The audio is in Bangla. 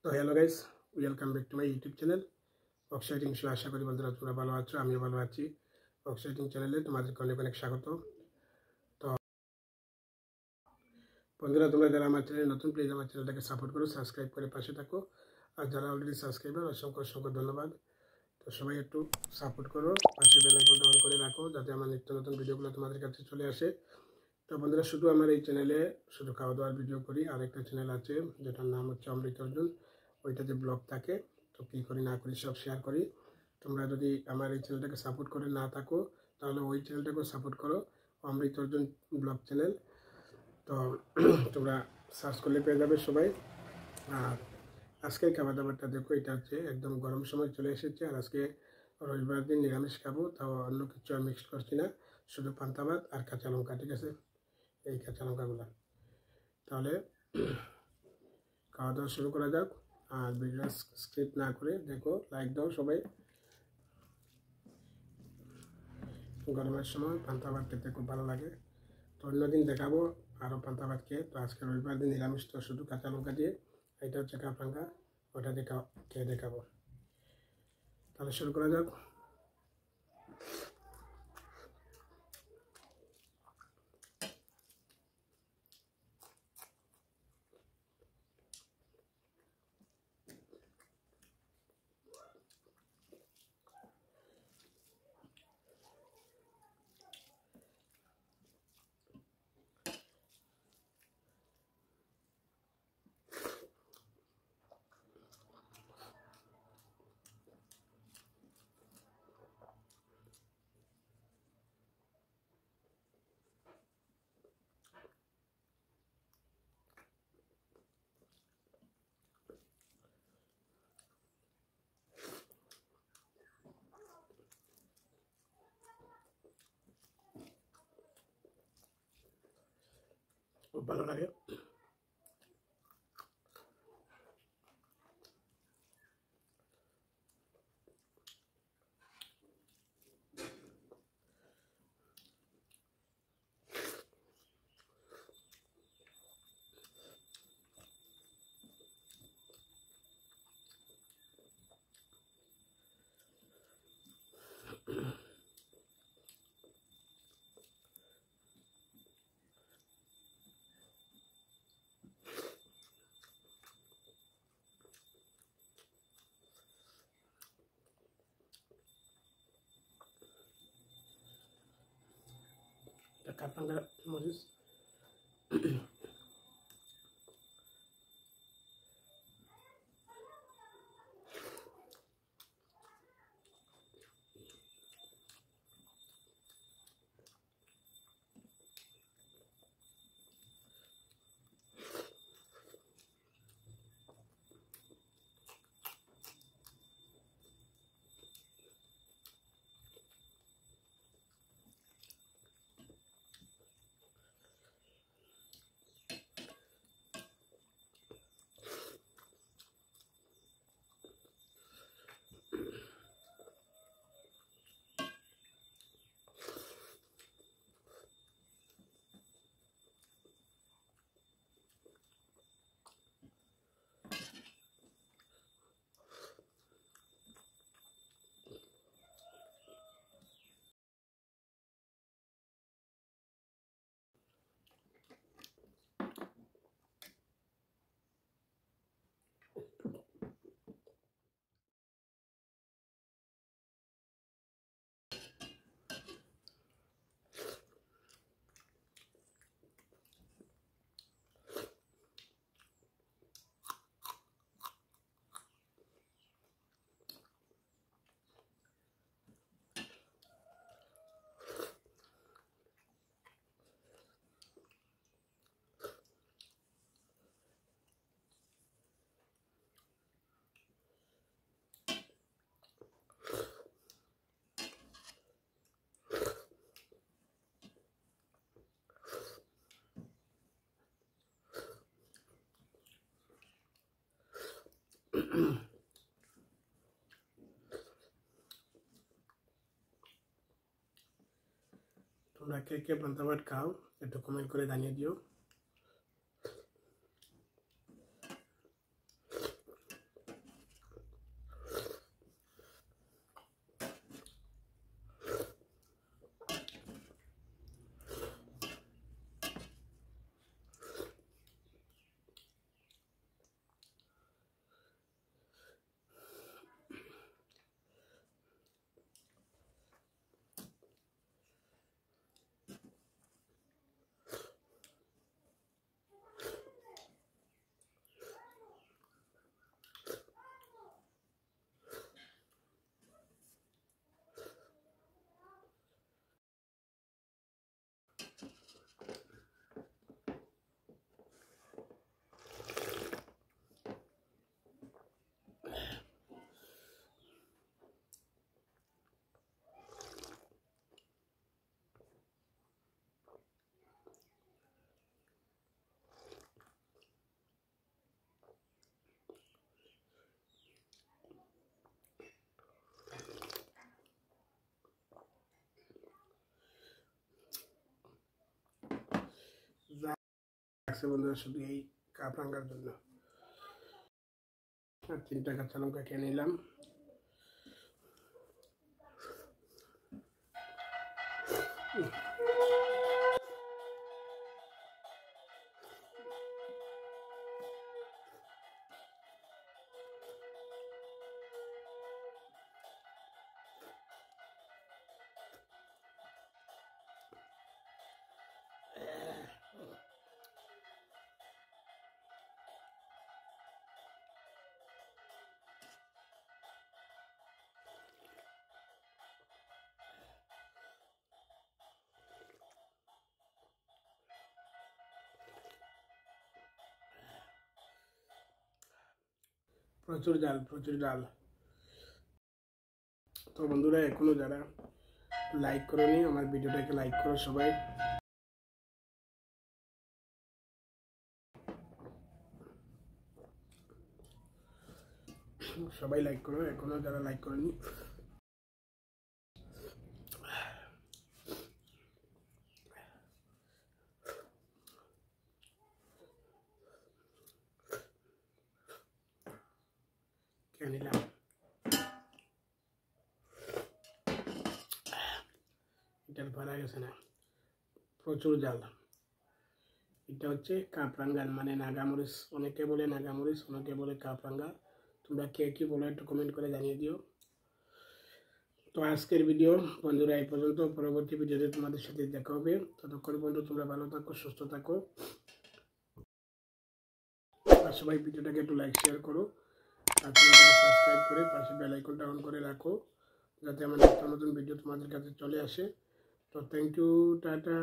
তো hello guys, welcome back to my YouTube channel exciting show. আশা করি বন্ধুরা তোমরা ভালো আছো, আমিও ভালো আছি। অক্সাইটিং চ্যানেলে তোমাদেরকে অনেক অনেক স্বাগত। তো বন্ধুরা, তোমরা যারা আমার চ্যানেলে নতুন, প্লিজ আমার চ্যানেলটাকে সাপোর্ট করো, সাবস্ক্রাইব করে পাশে থাকো। আর যারা অলরেডি সাবস্ক্রাইবার, অসংখ্য অসংখ্য ধন্যবাদ। তো সবাই একটু সাপোর্ট করো, পাশে বেল আইকনটা অন করে রাখো যাতে আমার নিত্য নতুন ভিডিওগুলো তোমাদের কাছে চলে আসে। তো বন্ধুরা, শুধু আমার এই চ্যানেলে শুধু খাওয়া দাওয়ার ভিডিও করি। আর একটা চ্যানেল আছে যেটার নাম হচ্ছে অমৃত অর্জুন, ওইটাতে ব্লগ থাকে। তো কী করি না করি সব শেয়ার করি। তোমরা যদি আমার এই চ্যানেলটাকে সাপোর্ট করে না থাকো তাহলে ওই চ্যানেলটাকেও সাপোর্ট করো, অমৃত অর্জুন ব্লগ চ্যানেল। তো তোমরা সার্চ করলে পেয়ে যাবে সবাই। আর আজকের খাবার দাবারটা দেখো, এটা হচ্ছে একদম গরম সময় চলে এসেছে। আর আজকে রবিবার দিন নিরামিষ খাবো, তাও অন্য কিছু আর মিক্স করছি না, শুধু পান্তা ভাত আর কাঁচা লঙ্কা। ঠিক আছে, এই কাঁচা লঙ্কাগুলো। তাহলে খাওয়া দাওয়া শুরু করা যাক। আর ভিডিও স্কিপ না করে দেখো, লাইক দাও সবাই। গরমের সময় পান্তা ভাত খেতে খুব ভালো লাগে। তো অন্যদিন দেখাবো আরও পান্তা ভাত খেয়ে। তো আজকে রবিবার দিন নিরামিষ, তো শুধু কাঁচা লঙ্কা দিয়ে, এটা হচ্ছে কাঁচা, ওটা দিয়ে খেয়ে দেখাবো। তাহলে শুরু করা যাক। খুব ভালো লাগে। কাঁচা মরিচ, তোমরা কে কে পান্তা ভাত খাও একটু কমেন্ট করে জানিয়ে দিও। রাখছে বন্ধুরা শুধু এই কাপরাঙ্গার জন্য। আর 3টা কাঁচা লঙ্কা খেয়ে নিলাম। প্রচুর ডাল, প্রচুর ডাল। তো বন্ধুরা, এখনো যারা লাইক করোনি আমার ভিডিওটাকে লাইক করো সবাই। সবাই লাইক করো, এখনো যারা লাইক করোনি। খেয়ে নিলাম। এটার ভরা গেছে না, প্রচুর জাল। এটা হচ্ছে কাপরাঙ্গাল, মানে নাগামরিচ। অনেকে বলে নাগামরিচ, অনেকে বলে কাপরাঙ্গা। তোমরা কে কি বলে একটু কমেন্ট করে জানিয়ে দিও। তো আজকের ভিডিও বন্ধুরা এই পর্যন্ত। পরবর্তী ভিডিওতে তোমাদের সাথে দেখা হবে। ততক্ষণ পর্যন্ত তোমরা ভালো থাকো, সুস্থ থাকো। আর সবাই ভিডিওটাকে একটু লাইক শেয়ার করো, আর চ্যানেলটাকে সাবস্ক্রাইব করে পাশে বেল আইকনটা অন করে রাখো, যাতে আমার নতুন নতুন ভিডিও তোমাদের কাছে চলে আসে। তো থ্যাংক ইউ, টাটা।